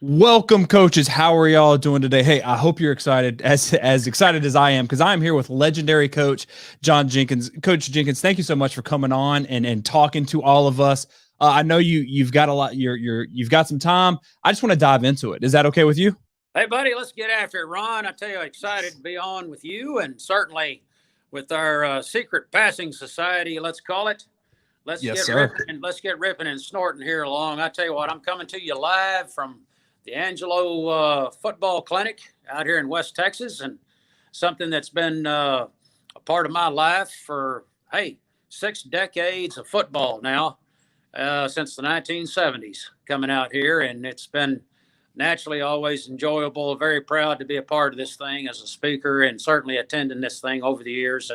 Welcome, coaches. How are y'all doing today? Hey, I hope you're excited, as excited as I am, because I'm here with legendary coach John Jenkins. Coach Jenkins, thank you so much for coming on and talking to all of us. I know you've got a lot. You've got some time. I just want to dive into it. Is that okay with you? Hey, buddy, let's get after it, Ron. I tell you, excited to be on with you and certainly with our secret passing society, let's call it. Let's Yes, get sir. ripping and snorting here along. I tell you what, I'm coming to you live from the Angelo Football Clinic out here in West Texas, and something that's been a part of my life for 6 decades of football now, since the 1970s. Coming out here, and it's been naturally always enjoyable. Very proud to be a part of this thing as a speaker, and certainly attending this thing over the years,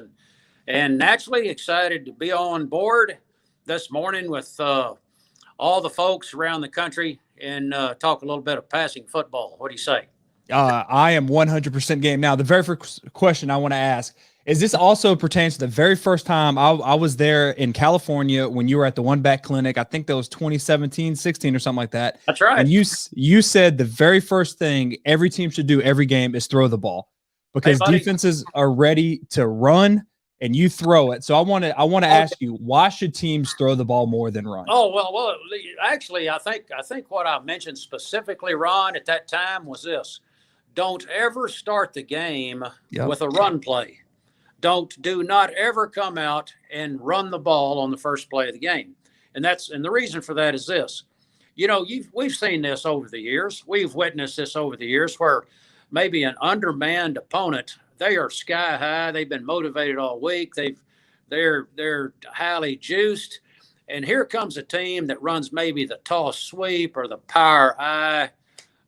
and naturally excited to be on board this morning with all the folks around the country and talk a little bit of passing football. What do you say? I am 100% game. Now, the very first question I want to ask is this also pertains to the very first time I was there in California when you were at the One Back Clinic. I think that was 2017, 16 or something like that. That's right. And you said the very first thing every team should do every game is throw the ball because defenses are ready to run and you throw it. So I want to ask you, why should teams throw the ball more than run? Oh, well, actually, I think what I mentioned specifically, Ron, at that time was this: don't ever start the game with a run play. Do not ever come out and run the ball on the first play of the game. And the reason for that is this. You know, we've seen this over the years. We've witnessed this over the years where maybe an undermanned opponent, they are sky high. They've been motivated all week. They're highly juiced. And here comes a team that runs maybe the toss sweep or the power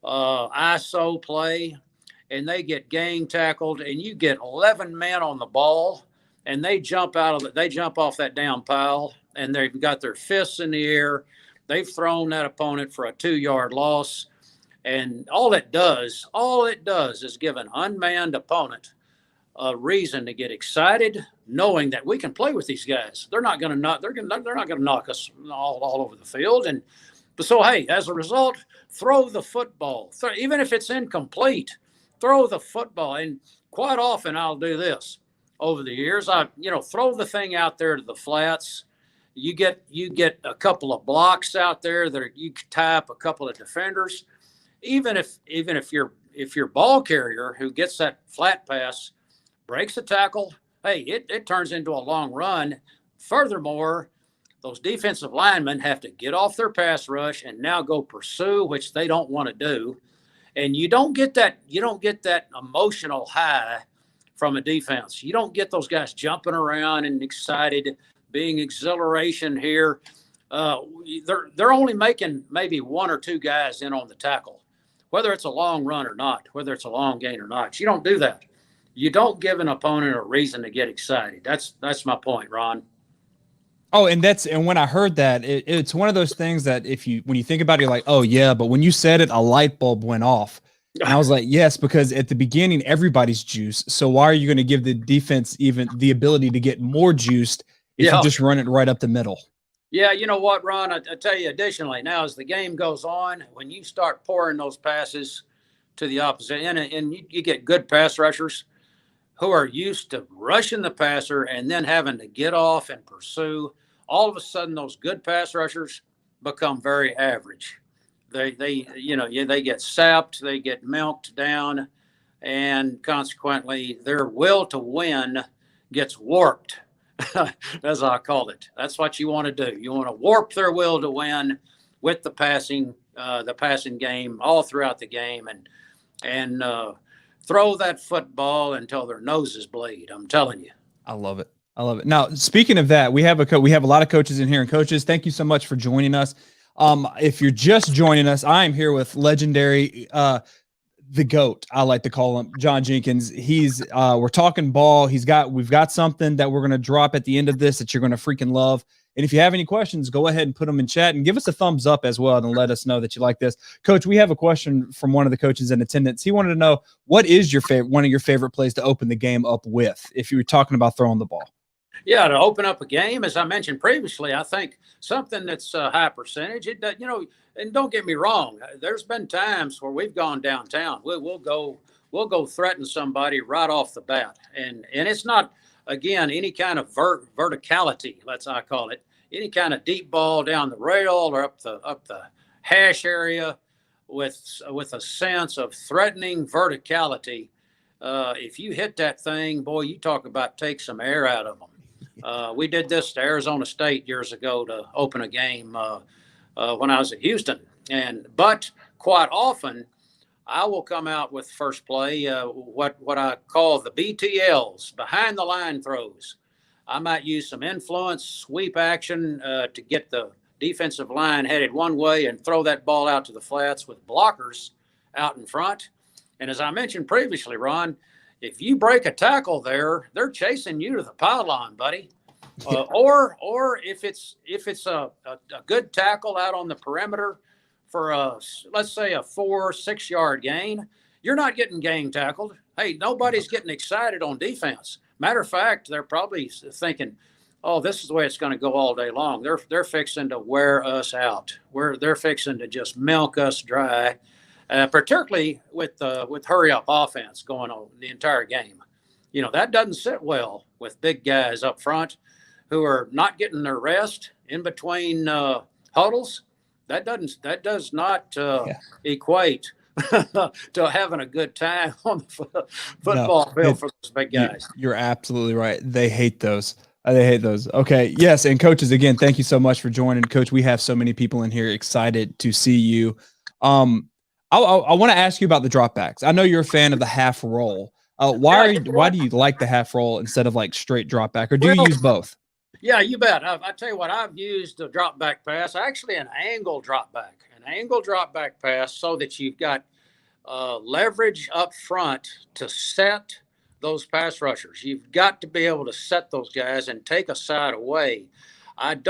ISO play, and they get gang tackled, and you get 11 men on the ball, and they jump off that down pile, and they've got their fists in the air. They've thrown that opponent for a 2-yard loss. And all it does is give an unmanned opponent a reason to get excited, knowing that we can play with these guys. They're not going to knock us all over the field. And so, hey, as a result, throw the football. Even if it's incomplete, throw the football. And quite often I'll do this over the years. I throw the thing out there to the flats. You get a couple of blocks out there that you tap a couple of defenders. Even if your ball carrier who gets that flat pass breaks a tackle, hey, it turns into a long run. Furthermore, those defensive linemen have to get off their pass rush and now go pursue, which they don't want to do. And you don't get that emotional high from a defense. You don't get those guys jumping around and excited, being exhilaration here. They're only making maybe 1 or 2 guys in on the tackle, whether it's a long run or not, whether it's a long gain or not. You don't do that. You don't give an opponent a reason to get excited. That's my point, Ron. Oh, and when I heard that, it's one of those things that when you think about it, you're like, oh yeah, but when you said it, a light bulb went off. And I was like, yes, because at the beginning, everybody's juiced. So why are you going to give the defense even the ability to get more juiced if you just run it right up the middle? Yeah, you know what, Ron? I tell you, additionally, now as the game goes on, when you start pouring those passes to the opposite, and you get good pass rushers who are used to rushing the passer and then having to get off and pursue, all of a sudden those good pass rushers become very average. They get sapped, they get milked down, and consequently their will to win gets warped. As I called it. That's what you want to do. You want to warp their will to win with the passing game all throughout the game, and throw that football until their noses bleed. I'm telling you. I love it. Now, speaking of that, we have a lot of coaches in here, and coaches, thank you so much for joining us. If you're just joining us, I am here with legendary, the GOAT, I like to call him, John Jenkins. We're talking ball. We've got something that we're going to drop at the end of this that you're going to freaking love. And if you have any questions, go ahead and put them in chat and give us a thumbs up as well and let us know that you like this. Coach, we have a question from one of the coaches in attendance. He wanted to know, what is one of your favorite plays to open the game up with if you were talking about throwing the ball? Yeah, to open up a game, as I mentioned previously, I think something that's a high percentage. and don't get me wrong, there's been times where we've gone downtown. We'll go threaten somebody right off the bat, and it's not, again, any kind of verticality, I call it, any kind of deep ball down the rail or up the hash area with a sense of threatening verticality. If you hit that thing, boy, you talk about take some air out of them. We did this to Arizona State years ago to open a game when I was at Houston. But quite often, I will come out with first play, what I call the BTLs, behind the line throws. I might use some influence, sweep action to get the defensive line headed one way and throw that ball out to the flats with blockers out in front. And as I mentioned previously, Ron, if you break a tackle there, they're chasing you to the pylon, buddy. Or if it's a good tackle out on the perimeter for let's say a 4-6 yard gain, you're not getting gang tackled. Hey, nobody's getting excited on defense. Matter of fact, they're probably thinking, oh, this is the way it's going to go all day long. They're fixing to wear us out. They're fixing to just milk us dry, particularly with hurry up offense going on the entire game. You know, that doesn't sit well with big guys up front who are not getting their rest in between huddles. That does not equate to having a good time on the football field for those big guys. You're absolutely right. They hate those. They hate those. Okay. Yes. And coaches, again, thank you so much for joining. Coach, we have so many people in here excited to see you. I want to ask you about the dropbacks. I know you're a fan of the half roll. Why do you like the half roll instead of like straight dropback, or do you use both? Yeah, you bet. I tell you what, I've used a drop back pass, actually an angle drop back pass, so that you've got leverage up front to set those pass rushers. You've got to be able to set those guys and take a side away. I'm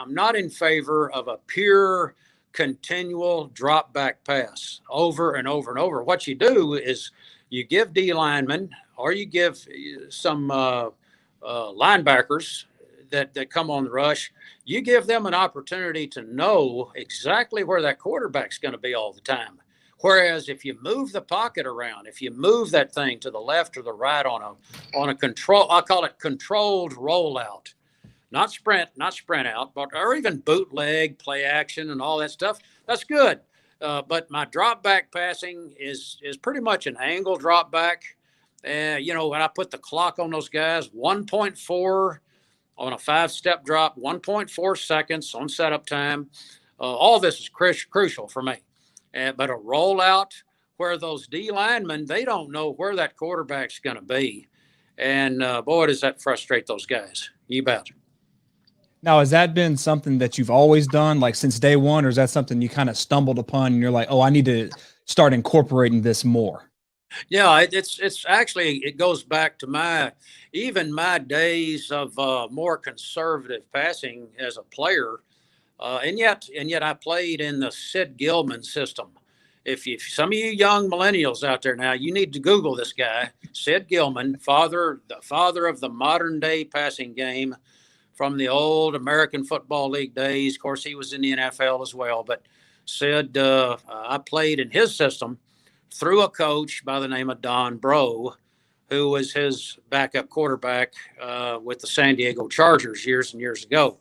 not in favor of a pure continual drop back pass over and over and over. What you do is you give D linemen or you give some linebackers that come on the rush, you give them an opportunity to know exactly where that quarterback's going to be all the time. Whereas if you move the pocket around, if you move that thing to the left or the right on a control, I call it controlled rollout, not sprint out, or even bootleg, play action, and all that stuff, that's good. But my drop back passing is pretty much an angle drop back. When I put the clock on those guys, 1.4 on a 5-step drop, 1.4 seconds on setup time. All this is crucial for me. But a rollout where those D linemen, they don't know where that quarterback's going to be. And boy, does that frustrate those guys. You bet. Now, has that been something that you've always done, like since day one, or is that something you kind of stumbled upon and you're like, oh, I need to start incorporating this more? Yeah, it's actually, it goes back to my days of more conservative passing as a player. And yet I played in the Sid Gilman system. If some of you young millennials out there now, you need to Google this guy, Sid Gilman, the father of the modern day passing game from the old American Football League days. Of course, he was in the NFL as well, but Sid, I played in his system through a coach by the name of Don Bro, who was his backup quarterback with the San Diego Chargers years and years ago.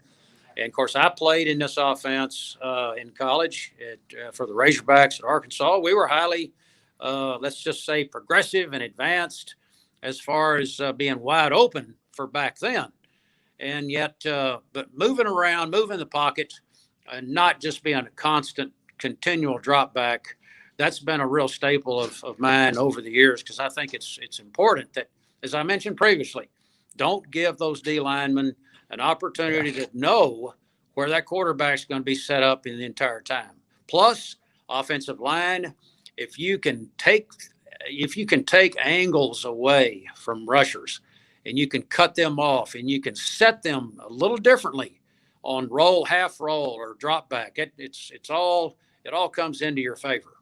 And, of course, I played in this offense in college for the Razorbacks at Arkansas. We were highly, let's just say, progressive and advanced as far as being wide open for back then. And yet, but moving around, moving the pocket, and not just being a constant, continual drop back, that's been a real staple of mine over the years, because I think it's important that, as I mentioned previously, don't give those D linemen an opportunity to know where that quarterback's going to be set up in the entire time. Plus, offensive line, if you can take angles away from rushers and you can cut them off and you can set them a little differently on roll, half roll, or drop back, it all comes into your favor.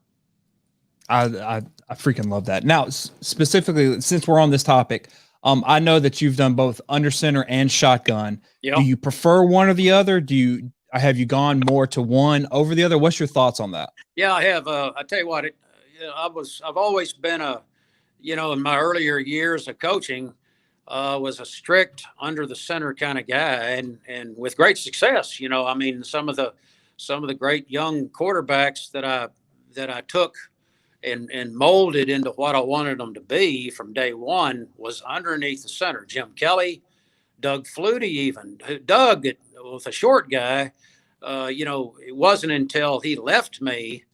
I freaking love that. Now, specifically, since we're on this topic, I know that you've done both under center and shotgun. Yep. Do you prefer one or the other? have you gone more to one over the other? What's your thoughts on that? Yeah, I have. I tell you what, I've always been in my earlier years of coaching, was a strict under the center kind of guy, and with great success. I mean, some of the great young quarterbacks that I took and molded into what I wanted them to be from day one was underneath the center. Jim Kelly, Doug Flutie, even Doug was a short guy. It wasn't until he left me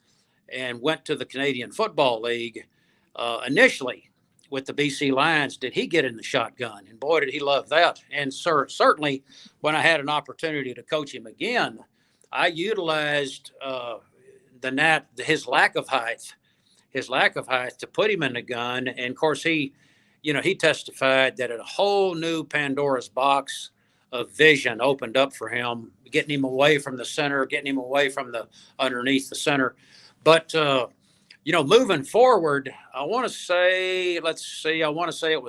and went to the Canadian Football League initially with the BC Lions did he get in the shotgun, and boy did he love that. And certainly when I had an opportunity to coach him again, I utilized his lack of height to put him in the gun. And of course he testified that a whole new Pandora's box of vision opened up for him, getting him away from the center, getting him away from the underneath the center. But moving forward, I want to say it was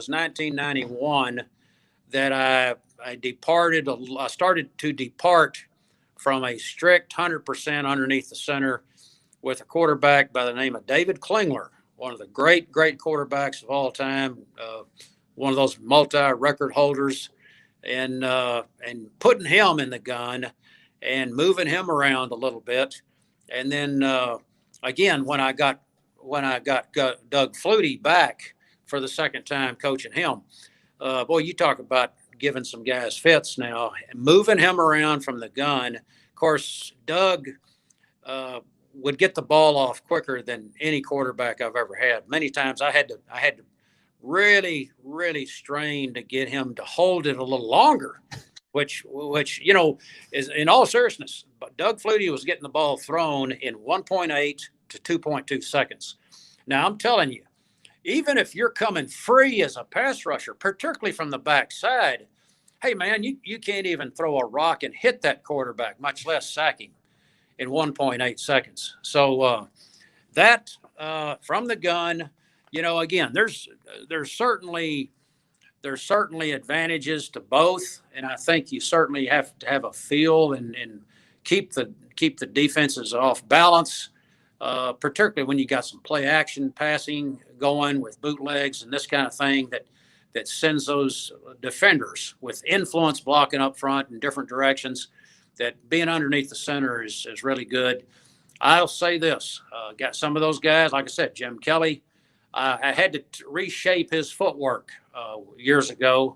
1991 that I started to depart from a strict 100% underneath the center with a quarterback by the name of David Klingler, one of the great quarterbacks of all time, one of those multi-record holders, and putting him in the gun and moving him around a little bit. And then again, when I got Doug Flutie back for the second time coaching him, boy, you talk about giving some guys fits now, moving him around from the gun. Of course, Doug would get the ball off quicker than any quarterback I've ever had. Many times I had to really, really strain to get him to hold it a little longer, which is, in all seriousness, but Doug Flutie was getting the ball thrown in 1.8 to 2.2 seconds. Now, I'm telling you, even if you're coming free as a pass rusher, particularly from the backside, hey, man, you can't even throw a rock and hit that quarterback, much less sack him in 1.8 seconds. So that from the gun, again, there's certainly advantages to both, and I think you certainly have to have a feel and keep the defenses off balance, particularly when you got some play action passing going with bootlegs and this kind of thing that sends those defenders with influence blocking up front in different directions. That being underneath the center is really good. I'll say this: got some of those guys, like I said, Jim Kelly. I had to reshape his footwork years ago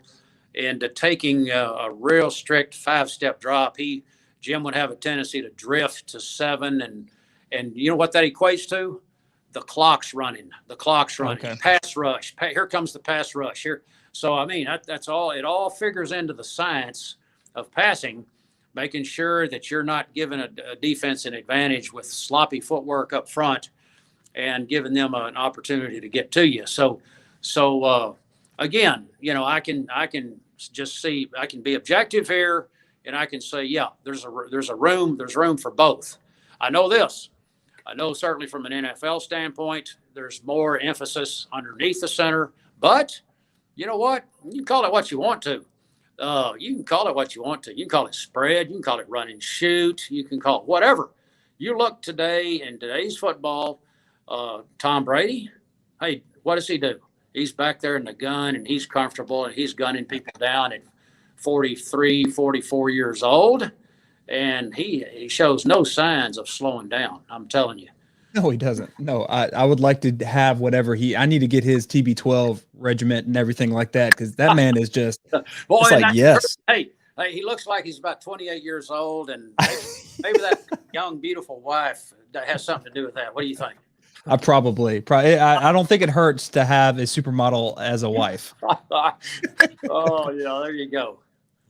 into taking a real strict 5-step drop. Jim would have a tendency to drift to 7, and you know what that equates to? The clock's running. Okay. Pass rush. Here comes the pass rush. Here. So I mean, that's all. It all figures into the science of passing, making sure that you're not giving a defense an advantage with sloppy footwork up front and giving them an opportunity to get to you. So again, I can just see, I can be objective here, and I can say, yeah, there's room for both. I know this. I know certainly from an NFL standpoint, there's more emphasis underneath the center, but you know what? You can call it what you want to. You can call it what you want to. You can call it spread. You can call it run and shoot. You can call it whatever. You look today in today's football, Tom Brady, hey, what does he do? He's back there in the gun, and he's comfortable, and he's gunning people down at 43, 44 years old, and he shows no signs of slowing down. I'm telling you. No, he doesn't. No, I would like to have whatever I need to get his TB12 regiment and everything like that, because that man is just boy, it's like, yes. Hey, he looks like he's about 28 years old, and maybe that young, beautiful wife has something to do with that. What do you think? I probably. I don't think it hurts to have a supermodel as a wife. Oh, yeah, there you go.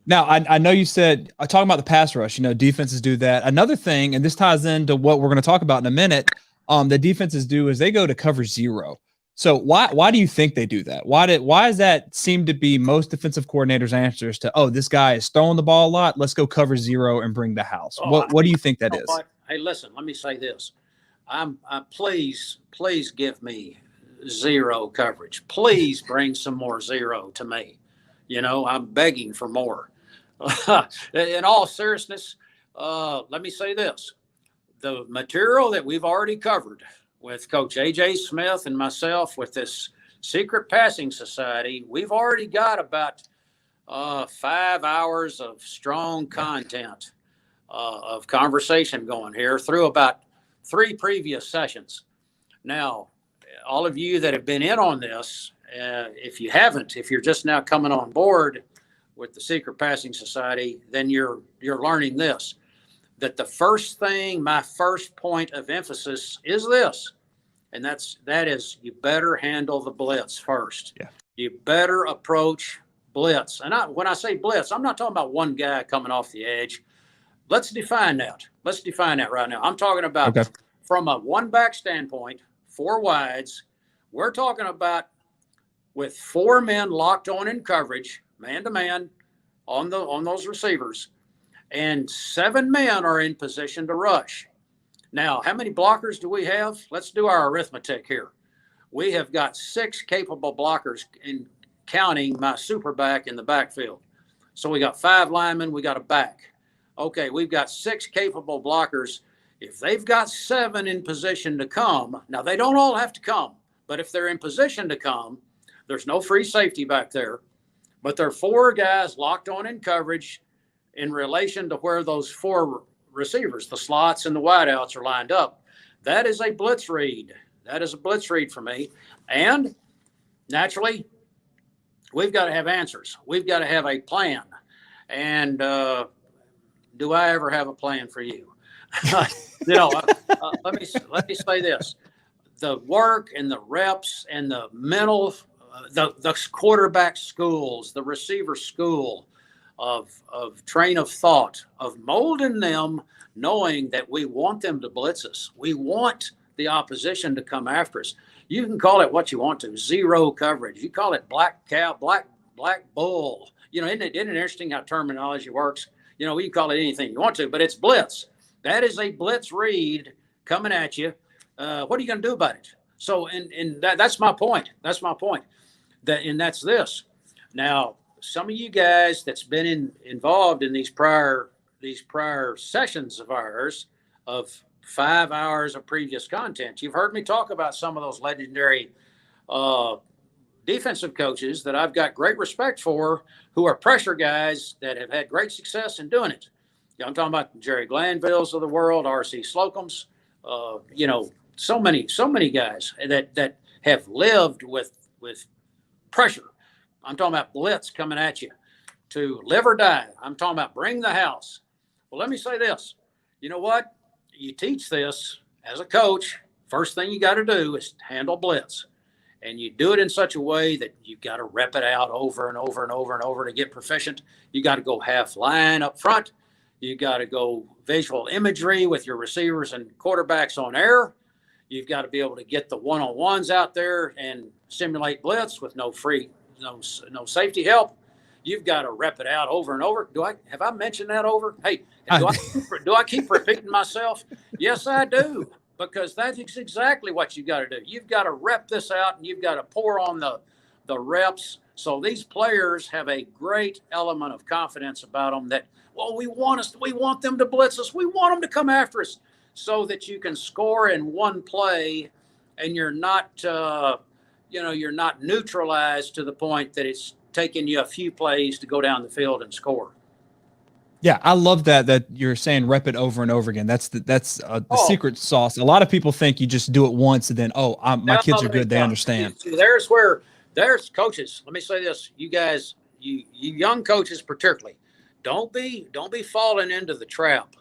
Now, I know you said, talking about the pass rush, defenses do that. Another thing, and this ties into what we're going to talk about in a minute, the defenses do is they go to cover 0. So why do you think they do that? Why does that seem to be most defensive coordinators' answers to, oh, this guy is throwing the ball a lot, let's go cover 0 and bring the house? What do you think that is? Hey, listen, let me say this. Please give me 0 coverage. Please bring some more 0 to me. I'm begging for more. In all seriousness, Let me say this. The material that we've already covered with Coach A.J. Smith and myself with this Secret Passing Society, we've already got about 5 hours of strong content of conversation going here through about 3 previous sessions. Now, all of you that have been in on this, if you haven't, if you're just now coming on board with the Secret Passing Society, then you're learning this, that the first thing, my first point of emphasis is this, and that is you better handle the blitz first. Yeah. You better approach blitz. And when I say blitz, I'm not talking about one guy coming off the edge. Let's define that. Let's define that right now. I'm talking about from a one-back standpoint, 4 wides. We're talking about with 4 men locked on in coverage, man-to-man, on those receivers, and 7 men are in position to rush. Now, how many blockers do we have? Let's do our arithmetic here. We have got 6 capable blockers, in counting my super back in the backfield. So we got 5 linemen, we got a back. Okay, we've got 6 capable blockers. If they've got 7 in position to come, now they don't all have to come, but if they're in position to come, there's no free safety back there, but there are 4 guys locked on in coverage in relation to where those 4 receivers, the slots and the wideouts, are lined up. That is a blitz read. That is a blitz read for me. And naturally, we've got to have answers. We've got to have a plan. And do I ever have a plan for you? Let me say this: the work and the reps and the mental, the quarterback schools, the receiver school of train of thought, of molding them, knowing that we want them to blitz us. We want the opposition to come after us. You can call it what you want to, zero coverage. You call it black cow, black bull. Isn't it interesting how terminology works? We can call it anything you want to, but it's blitz. That is a blitz read coming at you. What are you going to do about it? So, and that's my point. That's my point. That's this. Now, some of you guys that's been involved in these prior sessions of ours of 5 hours of previous content, you've heard me talk about some of those legendary defensive coaches that I've got great respect for, who are pressure guys that have had great success in doing it. I'm talking about Jerry Glanvilles of the world, R.C. Slocum's, so many guys that have lived with pressure. I'm talking about blitz coming at you to live or die. I'm talking about bring the house. Well, let me say this. You know what? You teach this as a coach. First thing you got to do is handle blitz. And you do it in such a way that you've got to rep it out over and over and over and over to get proficient. You got to go half line up front. You got to go visual imagery with your receivers and quarterbacks on air. You've got to be able to get the one-on-ones out there and simulate blitz with no safety help. You've got to rep it out over and over. Have I mentioned that over? Hey, do I keep repeating myself? Yes, I do. Because that's exactly what you've got to do. You've got to rep this out, and you've got to pour on the reps. So these players have a great element of confidence about them that, we want them to blitz us. We want them to come after us, so that you can score in one play, and you're not neutralized to the point that it's taking you a few plays to go down the field and score. Yeah, I love that you're saying rep it over and over again. That's the secret sauce. A lot of people think you just do it once and then, my kids are good. They understand. There's coaches. Let me say this, you guys, you young coaches particularly, don't be falling into the trap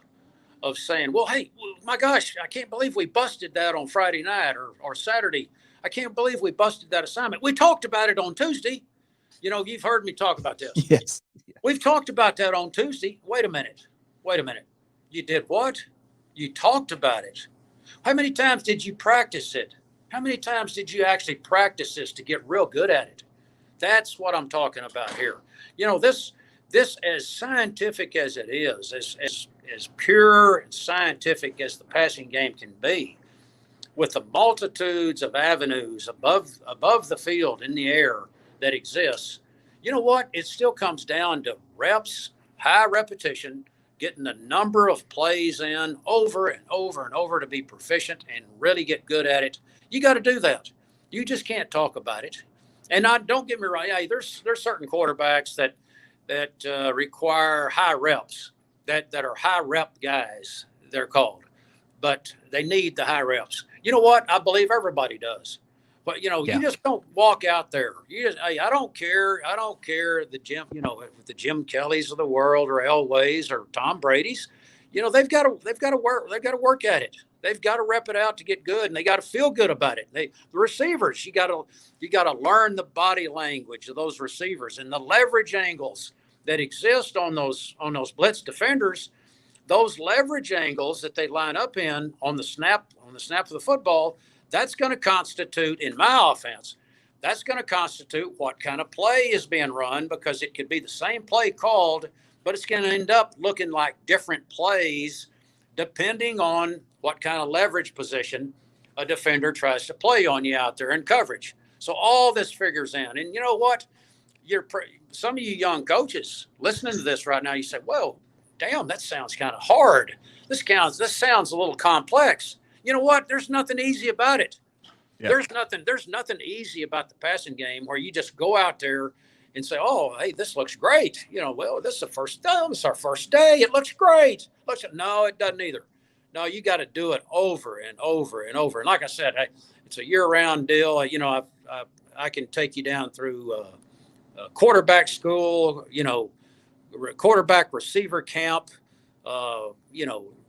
of saying, hey, my gosh, I can't believe we busted that on Friday night or Saturday. I can't believe we busted that assignment. We talked about it on Tuesday. You've heard me talk about this. Yes. We've talked about that on Tuesday. Wait a minute. You did what? You talked about it. How many times did you practice it? How many times did you actually practice this to get real good at it? That's what I'm talking about here. This as scientific as it is, as pure and scientific as the passing game can be, with the multitudes of avenues above the field in the air that exists, you know what? It still comes down to reps, high repetition, getting the number of plays in over and over and over to be proficient and really get good at it. You got to do that. You just can't talk about it. And don't get me wrong. Yeah, there's certain quarterbacks that require high reps, that are high rep guys, they're called, but they need the high reps. You know what? I believe everybody does. But, you just don't walk out there. Hey, I don't care. I don't care the Jim Kellys of the world or Elways or Tom Brady's. They've got to work at it. They've got to rep it out to get good, and they got to feel good about it. The receivers, you got to learn the body language of those receivers and the leverage angles that exist on those blitz defenders. Those leverage angles that they line up in on the snap of the football, that's going to constitute, in my offense, that's going to constitute what kind of play is being run, because it could be the same play called, but it's going to end up looking like different plays depending on what kind of leverage position a defender tries to play on you out there in coverage. So all this figures in. And you know what? Some of you young coaches listening to this right now, you say, well, damn, that sounds kind of hard. This sounds a little complex. You know what? There's nothing easy about it. Yeah. There's nothing easy about the passing game where you just go out there and say, oh, hey, this looks great. Well, this is our first day. It looks great. No, it doesn't either. No, you got to do it over and over and over. And like I said, it's a year-round deal. I can take you down through quarterback school, quarterback receiver camp,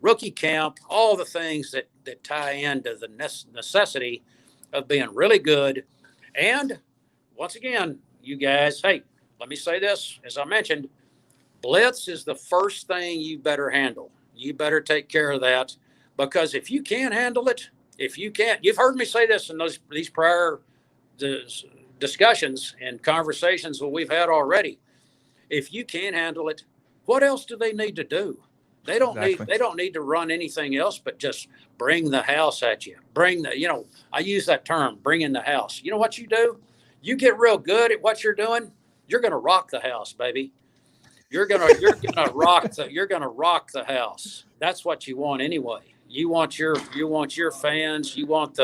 rookie camp, all the things that tie into the necessity of being really good. And once again, you guys, hey, let me say this, as I mentioned, blitz is the first thing you better handle. You better take care of that, because if you can't handle it, you've heard me say this in these prior discussions and conversations that we've had already. If you can't handle it, what else do they need to do? They don't need to run anything else but just bring the house at you. I use that term, bring in the house. You know what you do? You get real good at what you're doing, you're going to rock the house, baby. You're going to rock the house. That's what you want anyway. You want your fans, you want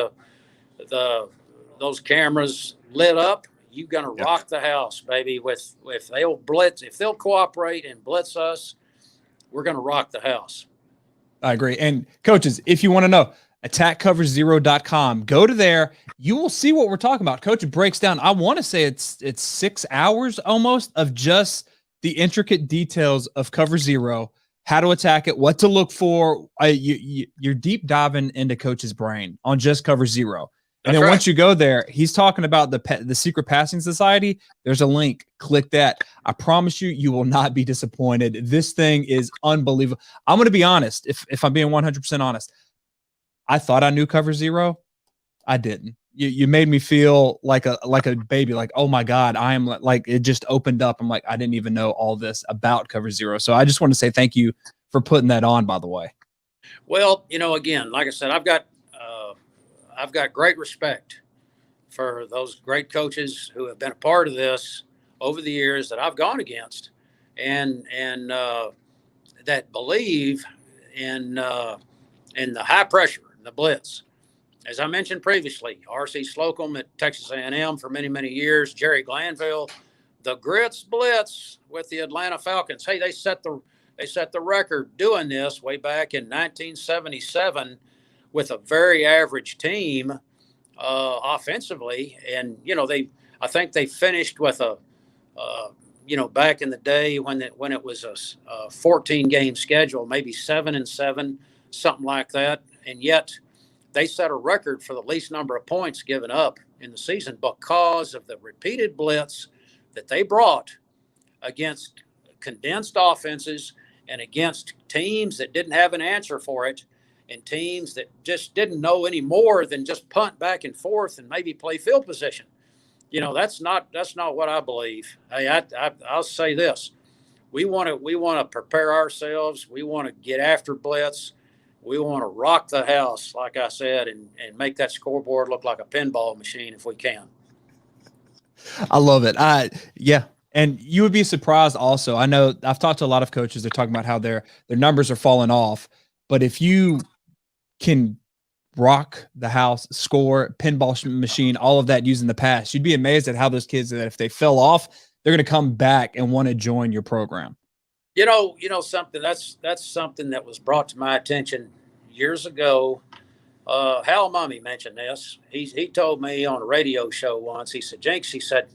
those cameras lit up. You're going to rock the house, baby. If they'll blitz, if they'll cooperate and blitz us, we're going to rock the house. I agree. And coaches, if you want to know, attackcoverzero.com, go to there. You will see what we're talking about. Coach breaks down, I want to say it's 6 hours almost of just the intricate details of Cover Zero, how to attack it, what to look for. You're deep diving into Coach's brain on just Cover Zero. And then once you go there, he's talking about the Secret Passing Society. There's a link. Click that. I promise you will not be disappointed. This thing is unbelievable. I'm going to be honest. If I'm being 100% honest, I thought I knew Cover Zero. I didn't. You made me feel like a baby. Like, oh my God, I am like, it just opened up. I'm like, I didn't even know all this about Cover Zero. So I just want to say thank you for putting that on, by the way. Well, again, like I said, I've got great respect for those great coaches who have been a part of this over the years that I've gone against, and that believe in the high pressure, the blitz. As I mentioned previously, R.C. Slocum at Texas A&M for many, many years, Jerry Glanville, the Grits blitz with the Atlanta Falcons. Hey, they set the record doing this way back in 1977 with a very average team offensively. And, I think they finished with back in the day when it was a 14-game schedule, maybe 7-7, something like that. And yet they set a record for the least number of points given up in the season because of the repeated blitz that they brought against condensed offenses and against teams that didn't have an answer for it, and teams that just didn't know any more than just punt back and forth and maybe play field position. That's not what I believe. Hey, I'll say this: we want to prepare ourselves. We want to get after blitz. We want to rock the house, like I said, and make that scoreboard look like a pinball machine if we can. I love it. Yeah. And you would be surprised also. I know I've talked to a lot of coaches. They're talking about how their numbers are falling off. But if you can rock the house, score, pinball machine, all of that using the pass, you'd be amazed at how those kids, that if they fell off, they're going to come back and want to join your program. Something that's something that was brought to my attention years ago. Hal Mummy mentioned this. He told me on a radio show once. He said, "Jenks," he said,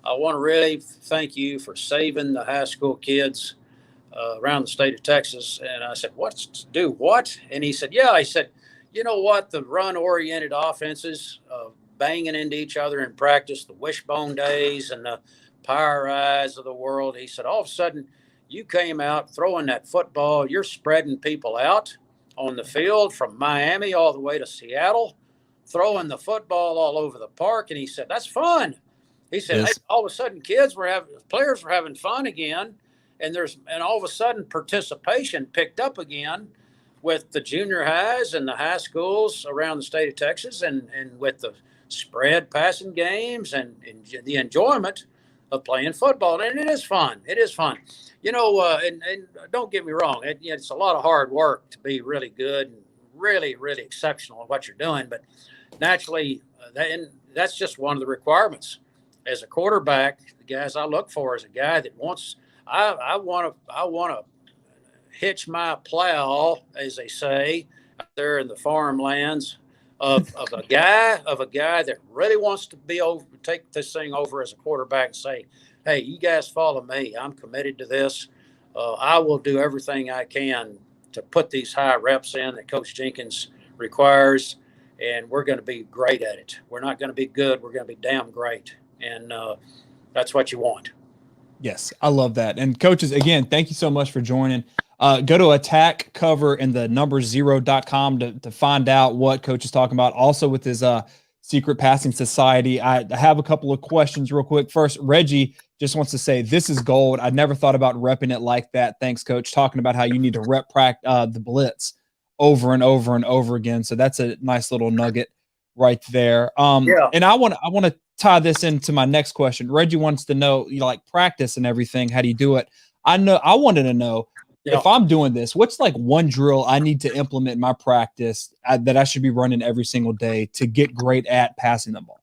"I want to really thank you for saving the high school kids around the state of Texas." And I said, "Do what?" And he said, "Yeah." He said, "You know what? The run-oriented offenses, banging into each other in practice, the wishbone days and the power eyes of the world." He said, "All of a sudden, you came out throwing that football. You're spreading people out on the field from Miami all the way to Seattle, throwing the football all over the park." And he said, "That's fun." He said, Yes. "Hey, all of a sudden, players were having fun again, and all of a sudden, participation picked up again with the junior highs and the high schools around the state of Texas, and with the spread passing games and the enjoyment of playing football. And it is fun. It is fun." And don't get me wrong, it's a lot of hard work to be really good and really, really exceptional at what you're doing. But naturally, that's just one of the requirements. As a quarterback, the guys I look for is a guy that wants. I want to hitch my plow, as they say, out there in the farmlands of a guy that really wants to take this thing over as a quarterback and say, "Hey, you guys follow me. I'm committed to this. I will do everything I can to put these high reps in that Coach Jenkins requires, and we're going to be great at it. We're not going to be good. We're going to be damn great." And that's what you want. Yes, I love that. And coaches, again, thank you so much for joining. Go to Attack Cover and the number0.com to find out what Coach is talking about. Also with his Secret Passing Society. I have a couple of questions real quick. First, Reggie just wants to say, "This is gold. I never thought about repping it like that. Thanks, Coach." Talking about how you need to rep the Blitz over and over and over again. So that's a nice little nugget right there. Yeah. And I want to tie this into my next question. Reggie wants to know, like practice and everything. How do you do it? I wanted to know, if I'm doing this, what's like one drill I need to implement in my practice that I should be running every single day to get great at passing the ball?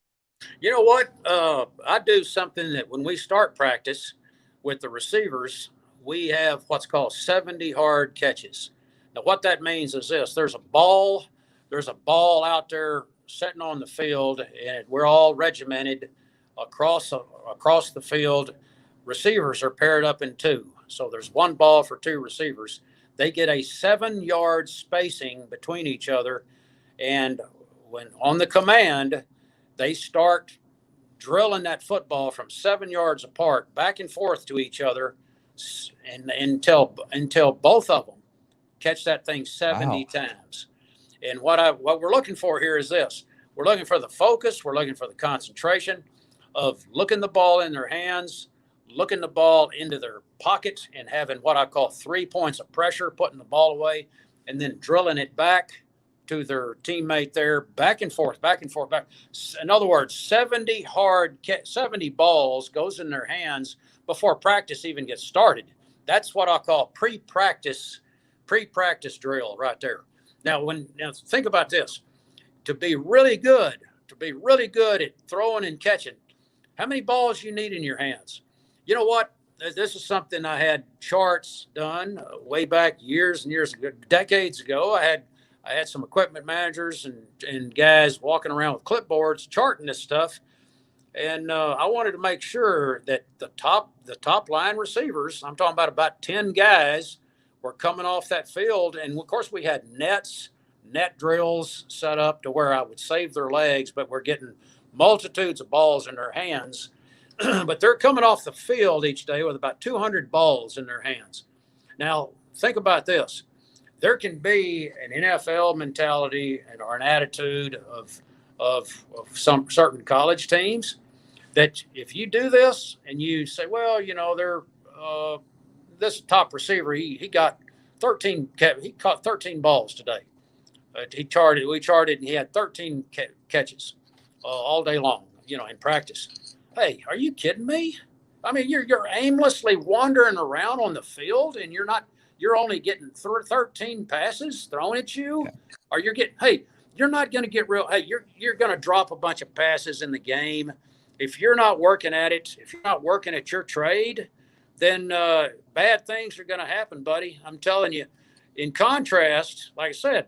You know what? I do something that when we start practice with the receivers, we have what's called 70 hard catches. Now, what that means is this: there's a ball out there sitting on the field, and we're all regimented across the field. Receivers are paired up in two. So there's one ball for two receivers. They get a 7-yard spacing between each other. And when on the command, they start drilling that football from 7 yards apart, back and forth to each other, and until both of them catch that thing 70 times. And what we're looking for here is this: we're looking for the focus, we're looking for the concentration of looking the ball in their hands, looking the ball into their pocket, and having what I call 3 points of pressure, putting the ball away, and then drilling it back to their teammate there, back and forth, back and forth, back. In other words, 70 balls goes in their hands before practice even gets started. That's what I call pre-practice drill right there. Now think about this: to be really good at throwing and catching, how many balls you need in your hands? You know what? This is something I had charts done way back years and years ago, decades ago. I had some equipment managers and guys walking around with clipboards charting this stuff, and I wanted to make sure that the top line receivers, I'm talking about 10 guys, were coming off that field. And of course, we had net drills set up to where I would save their legs, but we're getting multitudes of balls in their hands. But they're coming off the field each day with about 200 balls in their hands. Now, think about this. There can be an NFL mentality or an attitude of some certain college teams that if you do this and you say, well, this top receiver, he got 13, he caught 13 balls today. We charted, and he had 13 catches all day long, in practice. Hey, are you kidding me? I mean, you're aimlessly wandering around on the field, and you're only getting 13 passes thrown at you, Yeah. or you're not going to get real. Hey, you're going to drop a bunch of passes in the game. If you're not working at it, if you're not working at your trade, then bad things are going to happen, buddy. I'm telling you. In contrast, like I said,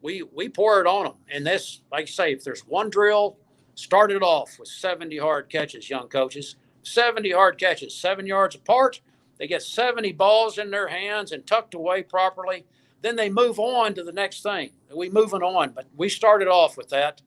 we pour it on them. And this, like I say, if there's one drill, start it off with 70 hard catches, young coaches. 70 hard catches, 7 yards apart. They get 70 balls in their hands and tucked away properly. Then they move on to the next thing. We moving on, but we started off with that.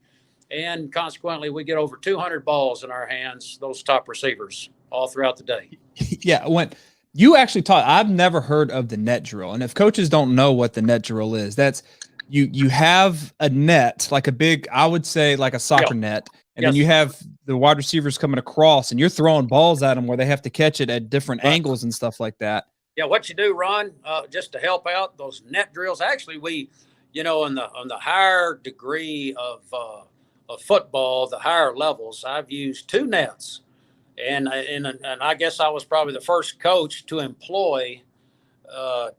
And consequently, we get over 200 balls in our hands, those top receivers, all throughout the day. Yeah, when you actually taught, I've never heard of the net drill. And if coaches don't know what the net drill is, that's you have a net, like a big, I would say like a soccer net, and then you have the wide receivers coming across, and you're throwing balls at them where they have to catch it at different angles and stuff like that. Yeah, what you do, Ron, just to help out those net drills. Actually, we, on the higher degree of football, the higher levels, I've used 2 nets. And I guess I was probably the first coach to employ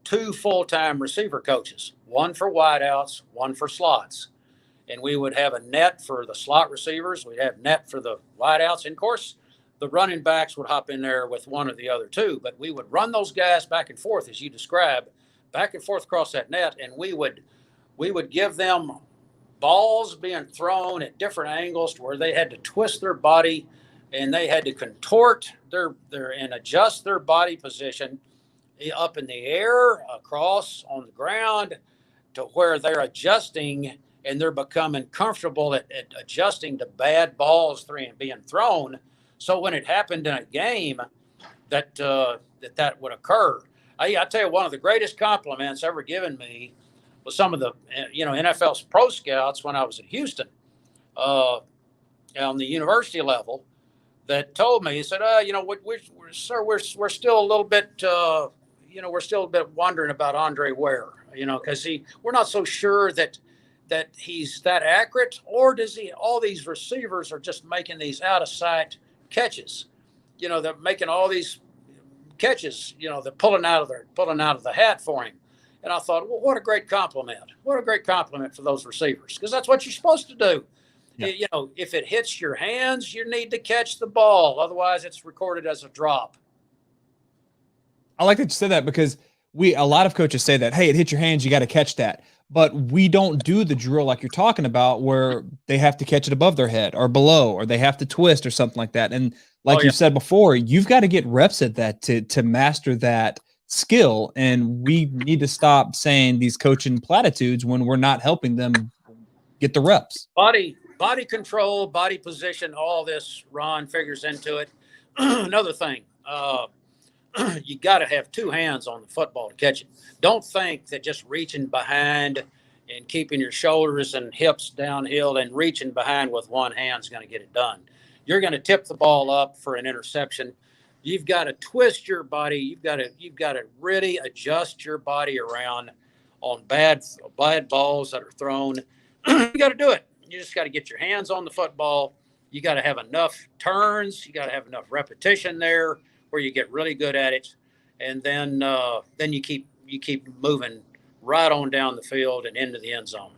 2 full-time receiver coaches, one for wideouts, one for slots. And we would have a net for the slot receivers. We'd have net for the wideouts. And, of course, the running backs would hop in there with one of the other 2. But we would run those guys back and forth, as you described, back and forth across that net. And we would give them balls being thrown at different angles to where they had to twist their body and they had to contort their and adjust their body position up in the air, across on the ground, to where they're adjusting and they're becoming comfortable at adjusting to bad balls being thrown. So when it happened in a game, that would occur. I tell you, one of the greatest compliments ever given me was some of the NFL's pro scouts when I was at Houston on the university level, that told me, he said, we're still a little bit, we're still a bit wondering about Andre Ware, because we're not so sure that he's that accurate, or does all these receivers are just making these out of sight catches, they're making all these catches, they're pulling out of the hat for him. And I thought, well, what a great compliment. What a great compliment for those receivers, because that's what you're supposed to do. Yeah. If it hits your hands, you need to catch the ball. Otherwise, it's recorded as a drop. I like that you said that, because a lot of coaches say that, hey, it hit your hands, you got to catch that. But we don't do the drill like you're talking about, where they have to catch it above their head or below, or they have to twist or something like that. And like you said before, you've got to get reps at that to master that skill. And we need to stop saying these coaching platitudes when we're not helping them get the reps. Body control, body position, all this, Ron, figures into it. Another thing, you got to have 2 hands on the football to catch it. Don't think that just reaching behind and keeping your shoulders and hips downhill and reaching behind with one hand is going to get it done. You're going to tip the ball up for an interception. You've got to twist your body. You've got to really adjust your body around on bad balls that are thrown. You got to do it. You just got to get your hands on the football. You got to have enough turns. You got to have enough repetition there where you get really good at it, and then you keep moving right on down the field and into the end zone.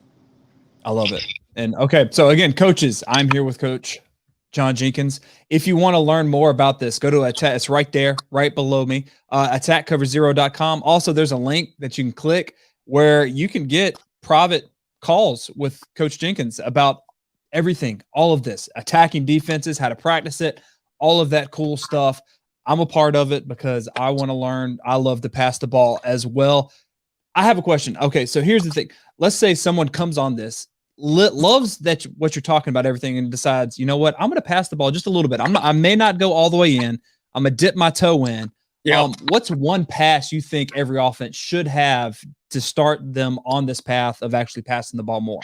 I love it. And okay, so again, coaches, I'm here with Coach John Jenkins. If you want to learn more about this, go to Attack. It's right there, right below me. Attackcoverzero.com. Also, there's a link that you can click where you can get private calls with Coach Jenkins about everything, all of this, attacking defenses, how to practice it, all of that cool stuff. I'm a part of it because I want to learn. I love to pass the ball as well. I have a question. Okay, so here's the thing. Let's say someone comes on this, loves what you're talking about, everything, and decides, you know what, I'm going to pass the ball just a little bit. I may not go all the way in. I'm going to dip my toe in. Yeah. What's one pass you think every offense should have to start them on this path of actually passing the ball more?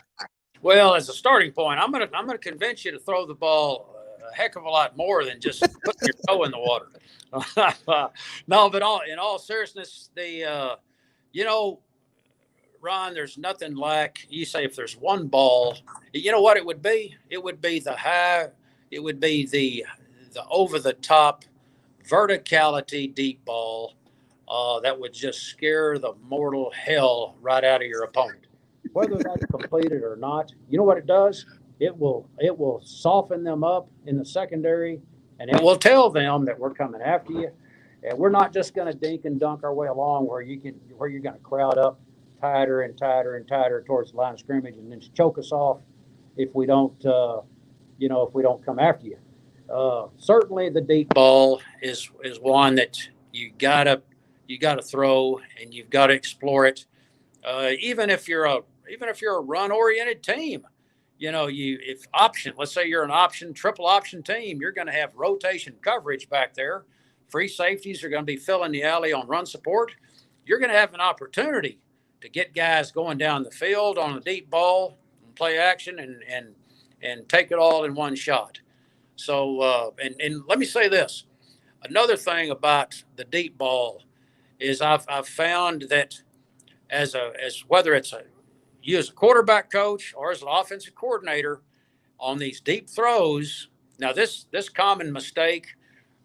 Well, as a starting point, I'm gonna convince you to throw the ball a heck of a lot more than just putting your toe in the water. No, but in all seriousness, Ron, there's nothing like, you say, if there's one ball, you know what it would be? It would be the over the top verticality deep ball that would just scare the mortal hell right out of your opponent. Whether that's completed or not, you know what it does? It will soften them up in the secondary, and it will tell them that we're coming after you, and we're not just going to dink and dunk our way along where you're going to crowd up tighter and tighter and tighter towards the line of scrimmage and then choke us off if we don't if we don't come after you. Certainly, the deep ball is one that you gotta throw, and you've got to explore it. Even if you're a run-oriented team, if option, let's say you're an triple option team, you're going to have rotation coverage back there. Free safeties are going to be filling the alley on run support. You're going to have an opportunity to get guys going down the field on a deep ball, and play action, and take it all in one shot. So, and let me say this. Another thing about the deep ball is I've found that as whether it's you as a quarterback coach or as an offensive coordinator on these deep throws. Now, this common mistake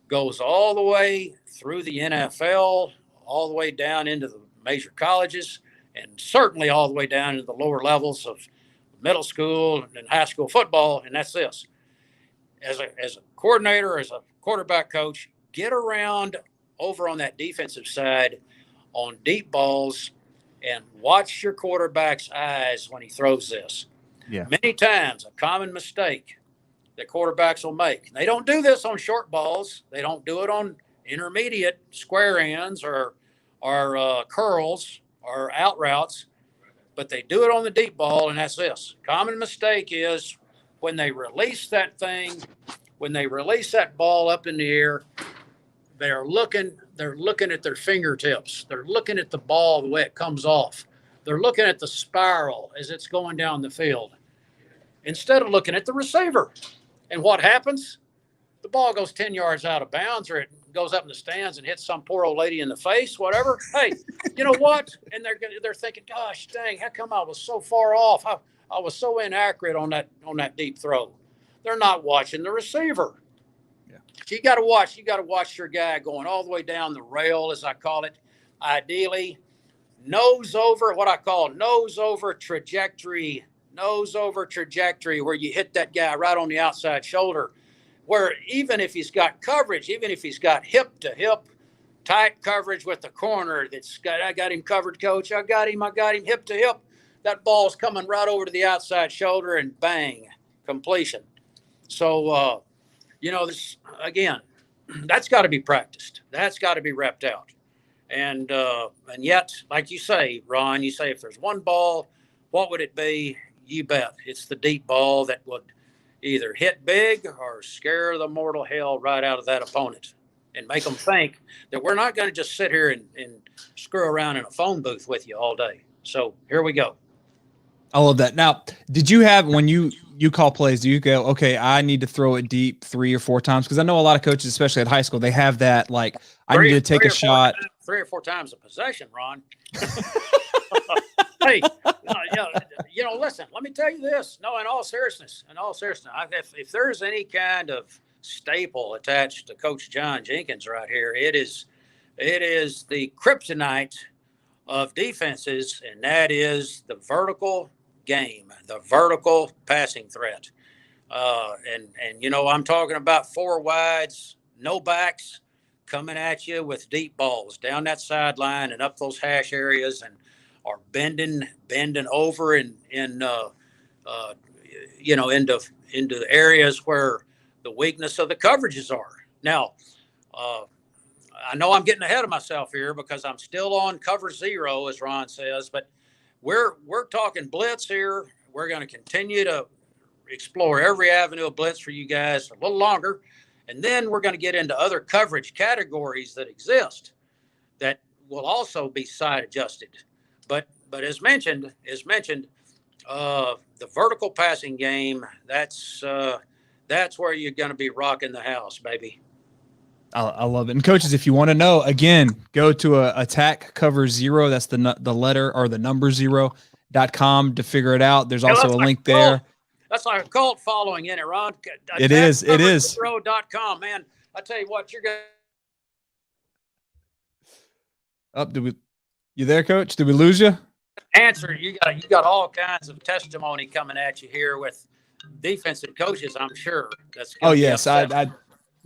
goes all the way through the NFL, all the way down into the major colleges, and certainly all the way down into the lower levels of middle school and high school football. And that's this. As a coordinator, as a quarterback coach, get around over on that defensive side on deep balls and watch your quarterback's eyes when he throws this. Yeah. Many times, a common mistake that quarterbacks will make. They don't do this on short balls. They don't do it on intermediate square ends or curls or out routes, but they do it on the deep ball, and that's this. Common mistake is when they release that ball up in the air, they're looking at their fingertips. They're looking at the ball the way it comes off. They're looking at the spiral as it's going down the field instead of looking at the receiver. And what happens? The ball goes 10 yards out of bounds, or it goes up in the stands and hits some poor old lady in the face, whatever. Hey, you know what? And they're thinking, gosh, dang, how come I was so far off? I was so inaccurate on that deep throw. They're not watching the receiver. Yeah. So you got to watch your guy going all the way down the rail, as I call it. Ideally, nose over, what I call nose over trajectory, where you hit that guy right on the outside shoulder, where even if he's got coverage, even if he's got hip to hip, tight coverage with the corner I got him covered, coach. I got him hip to hip. That ball's coming right over to the outside shoulder and bang, completion. So, this again, that's got to be practiced. That's got to be repped out. And yet, like you say, Ron, if there's one ball, what would it be? You bet. It's the deep ball that would either hit big or scare the mortal hell right out of that opponent and make them think that we're not going to just sit here and screw around in a phone booth with you all day. So here we go. I love that. Now, did you have, when you call plays, do you go, okay, I need to throw it deep 3 or 4 times? Because I know a lot of coaches, especially at high school, they have that, like, I need to take a shot. 3 or 4 times a possession, Ron. Hey, listen, let me tell you this. No, in all seriousness, if there's any kind of staple attached to Coach John Jenkins right here, it is the kryptonite of defenses, and that is the vertical game, the vertical passing threat. I'm talking about 4 wides, no backs coming at you with deep balls down that sideline and up those hash areas, and are bending over into areas where the weakness of the coverages are. Now, I know I'm getting ahead of myself here because I'm still on cover 0, as Ron says, but we're talking blitz here. We're going to continue to explore every avenue of blitz for you guys a little longer, and then we're going to get into other coverage categories that exist that will also be side adjusted. But as mentioned, the vertical passing game, that's where you're going to be rocking the house, baby. I love it. And coaches, if you want to know, again, go to attack cover 0. That's the letter or the number 0.com to figure it out. There's also a link there. That's like a cult following in it, Ron. It is. Cover0.com, man. I tell you what, you're going You there, Coach? Did we lose you? Answer. You got all kinds of testimony coming at you here with defensive coaches. I'm sure that's. Oh yes,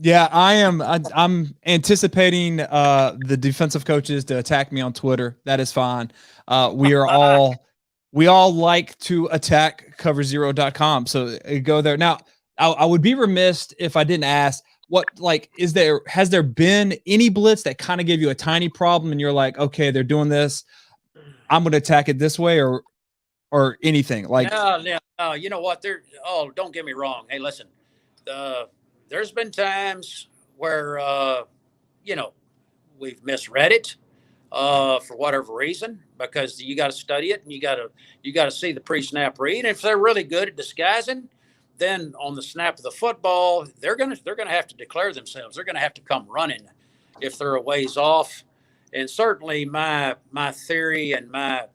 yeah, I am. I'm anticipating the defensive coaches to attack me on Twitter. That is fine. We all like to attack coverzero.com. So go there. Now, I would be remiss if I didn't ask has there been any blitz that kind of gave you a tiny problem and you're like, okay, they're doing this, I'm going to attack it this way, or anything like? No, you know what? Don't get me wrong. Hey, listen, there's been times where, we've misread it for whatever reason, because you got to study it and you got to see the pre-snap read. And if they're really good at disguising, then on the snap of the football, they're gonna have to declare themselves. They're gonna have to come running if they're a ways off. And certainly my theory and my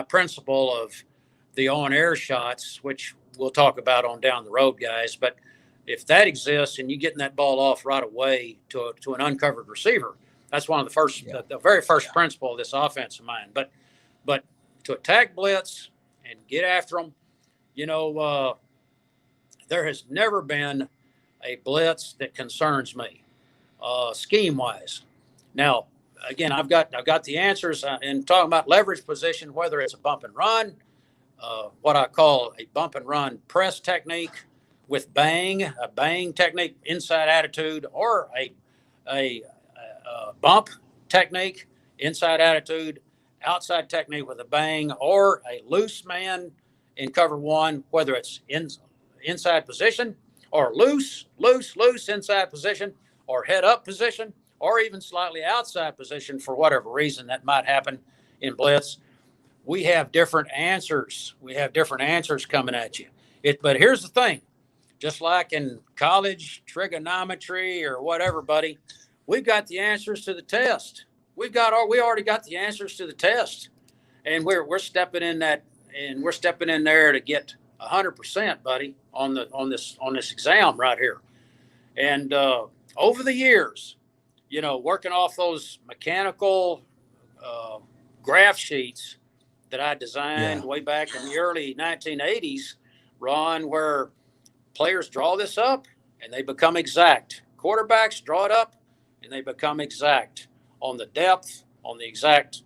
principle of the on-air shots, which we'll talk about on down the road, guys. But if that exists and you're getting that ball off right away to an uncovered receiver, that's one of the very first principle of this offense of mine. But to attack blitz and get after them, there has never been a blitz that concerns me, scheme-wise. Now, again, I've got the answers in talking about leverage position, whether it's a bump and run, what I call a bump and run press technique with a bang technique, inside attitude, or a bump technique, inside attitude, outside technique with a bang, or a loose man in cover one, whether it's inside position or loose inside position, or head up position, or even slightly outside position for whatever reason that might happen in blitz. We have different answers. Coming at you. But here's the thing, just like in college trigonometry or whatever, buddy, we've got the answers to the test. We already got the answers to the test, and we're stepping in that, and we're stepping in there to get 100%, buddy, on this exam right here. And over the years, working off those mechanical graph sheets that I designed way back in the early 1980s, Ron, where players draw this up and they become exact. Quarterbacks draw it up and they become exact on the depth, on the exact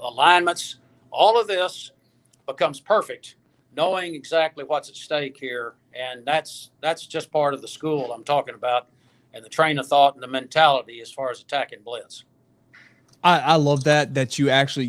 alignments. All of this becomes perfect, knowing exactly what's at stake here. And that's just part of the school I'm talking about, and the train of thought and the mentality as far as attacking blitz. I love that you actually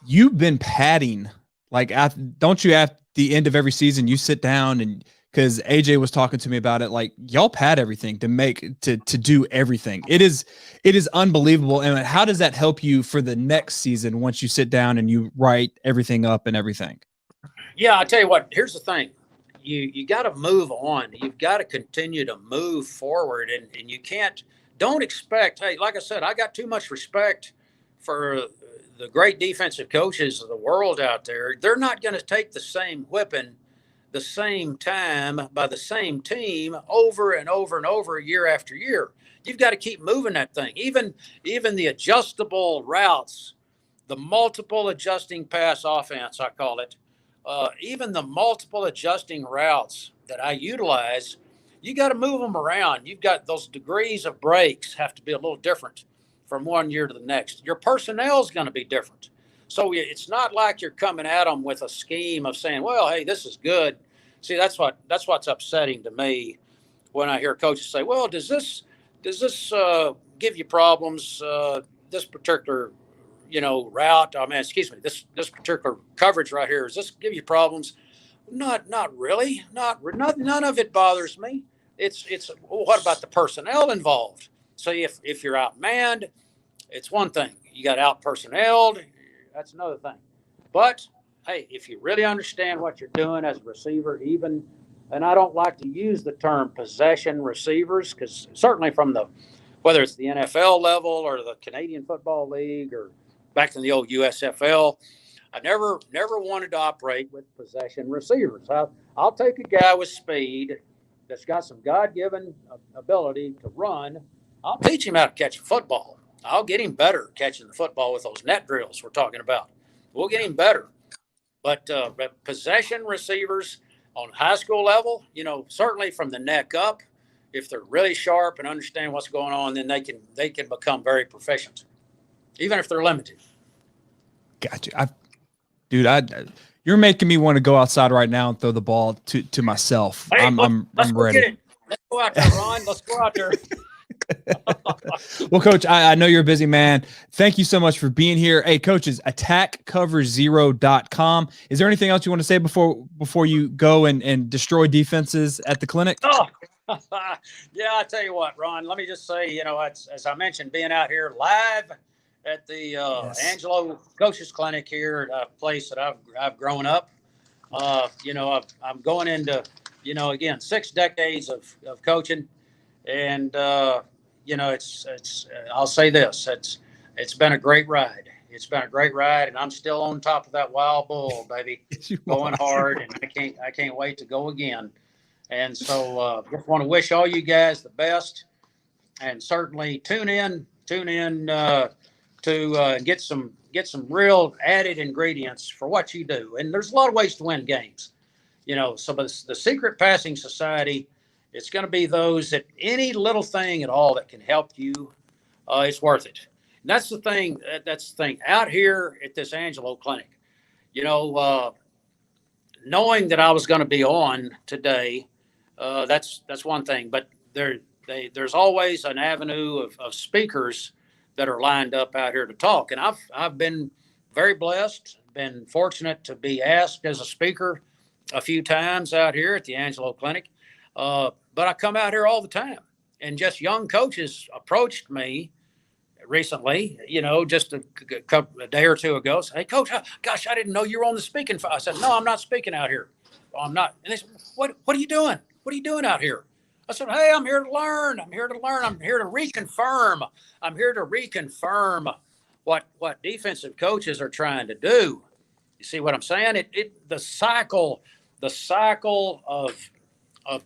you've been padding, like, don't you at the end of every season you sit down, and because AJ was talking to me about it, like, y'all pad everything to do everything. It is unbelievable. And how does that help you for the next season once you sit down and you write everything up and everything? Yeah, I'll tell you what, here's the thing. You got to move on. You've got to continue to move forward, and you don't expect, hey, like I said, I got too much respect for the great defensive coaches of the world out there. They're not going to take the same whipping the same time by the same team over and over and over, year after year. You've got to keep moving that thing. Even the adjustable routes, the multiple adjusting pass offense, I call it, even the multiple adjusting routes that I utilize, you got to move them around. You've got those degrees of breaks have to be a little different from one year to the next. Your personnel is going to be different. So it's not like you're coming at them with a scheme of saying, well, hey, this is good. See, that's what's upsetting to me when I hear coaches say, well, does this give you problems, this particular route? This particular coverage right here, does this give you problems? Not really. None of it bothers me. It's what about the personnel involved? So if you're outmanned, it's one thing. You got out personneled, that's another thing. But hey, if you really understand what you're doing as a receiver, and I don't like to use the term possession receivers, because certainly from whether it's the NFL level or the Canadian Football League or back in the old USFL, I never wanted to operate with possession receivers. I'll take a guy with speed that's got some God-given ability to run. I'll teach him how to catch a football. I'll get him better catching the football with those net drills we're talking about. We'll get him better. But possession receivers on high school level, certainly from the neck up, if they're really sharp and understand what's going on, then they can become very proficient, even if they're limited. Gotcha. You're making me want to go outside right now and throw the ball to myself. Hey, I'm ready. Get it. Let's go out there, Ron. Let's go out there. Well, Coach, I know you're a busy man. Thank you so much for being here. Hey, coaches, attackcoverzero.com. Is there anything else you want to say before you go and destroy defenses at the clinic? Oh, yeah, I tell you what, Ron, let me just say, as I mentioned, being out here live at the Angelo Coaches Clinic here, a place that I've grown up. I'm going into, again, 6 decades of coaching, and I'll say this, it's been a great ride. It's been a great ride, and I'm still on top of that wild bull, baby, going hard, and I can't wait to go again. And so just want to wish all you guys the best, and certainly tune in to get some real added ingredients for what you do. And there's a lot of ways to win games. So the Secret Passing Society, it's going to be those that any little thing at all that can help you, it's worth it. And that's the thing out here at this Angelo Clinic, knowing that I was going to be on today, that's one thing, but there's always an avenue of speakers that are lined up out here to talk. And I've been very blessed, been fortunate to be asked as a speaker a few times out here at the Angelo Clinic. But I come out here all the time, and just young coaches approached me recently, just a day or two ago. Say, hey, Coach, gosh, I didn't know you were on the speaking. I said, no, I'm not speaking out here. I'm not. And they said, what are you doing? What are you doing out here? I said, hey, I'm here to learn. I'm here to reconfirm. I'm here to reconfirm what defensive coaches are trying to do. You see what I'm saying? The cycle of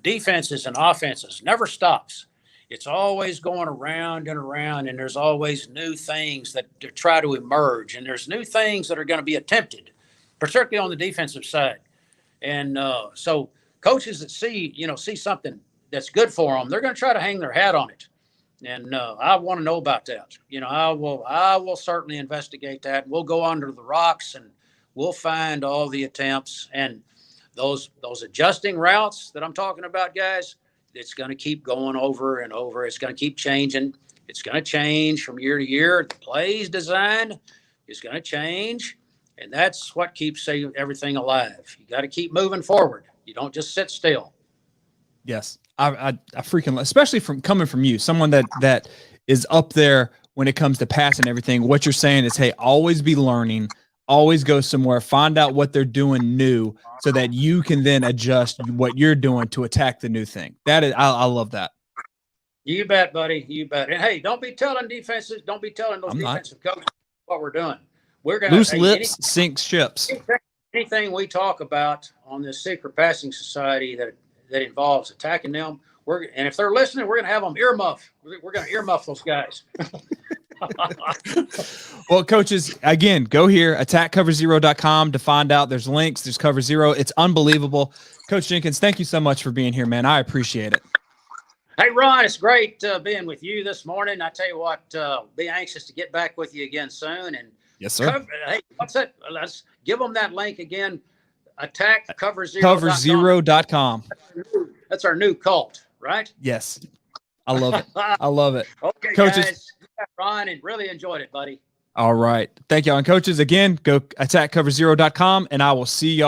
defenses and offenses never stops. It's always going around and around, and there's always new things that try to emerge, and there's new things that are going to be attempted, particularly on the defensive side. And so coaches that see something that's good for them, they're going to try to hang their hat on it. And I want to know about that. I will certainly investigate that. And we'll go under the rocks, and we'll find all the attempts and those adjusting routes that I'm talking about, guys. It's going to keep going over and over. It's going to keep changing. It's going to change from year to year. The plays design is going to change, and that's what keeps everything alive. You got to keep moving forward. You don't just sit still. Yes. I freaking, especially coming from you, someone that is up there when it comes to passing everything. What you're saying is, hey, always be learning, always go somewhere, find out what they're doing new so that you can then adjust what you're doing to attack the new thing. That is, I love that. You bet, buddy. You bet. And hey, don't be telling defenses, don't be telling those defensive coaches what we're doing. We're going to loose lips sink ships. Anything we talk about on this Secret Passing Society that involves attacking them, and if they're listening, we're going to have them earmuff. We're going to earmuff those guys. Well, coaches, again, go here, attackcoverzero.com to find out. There's links. There's Cover Zero. It's unbelievable. Coach Jenkins, thank you so much for being here, man. I appreciate it. Hey, Ron, it's great being with you this morning. I tell you what, be anxious to get back with you again soon. And yes, sir. Hey, what's that? Let's give them that link again. Attackcoverzero.com. Coverzero.com. That's our new cult, right? Yes. I love it. I love it. Okay, coaches. Guys. Ron, and really enjoyed it, buddy. All right. Thank y'all. And coaches, again, go attackcoverzero.com, and I will see y'all.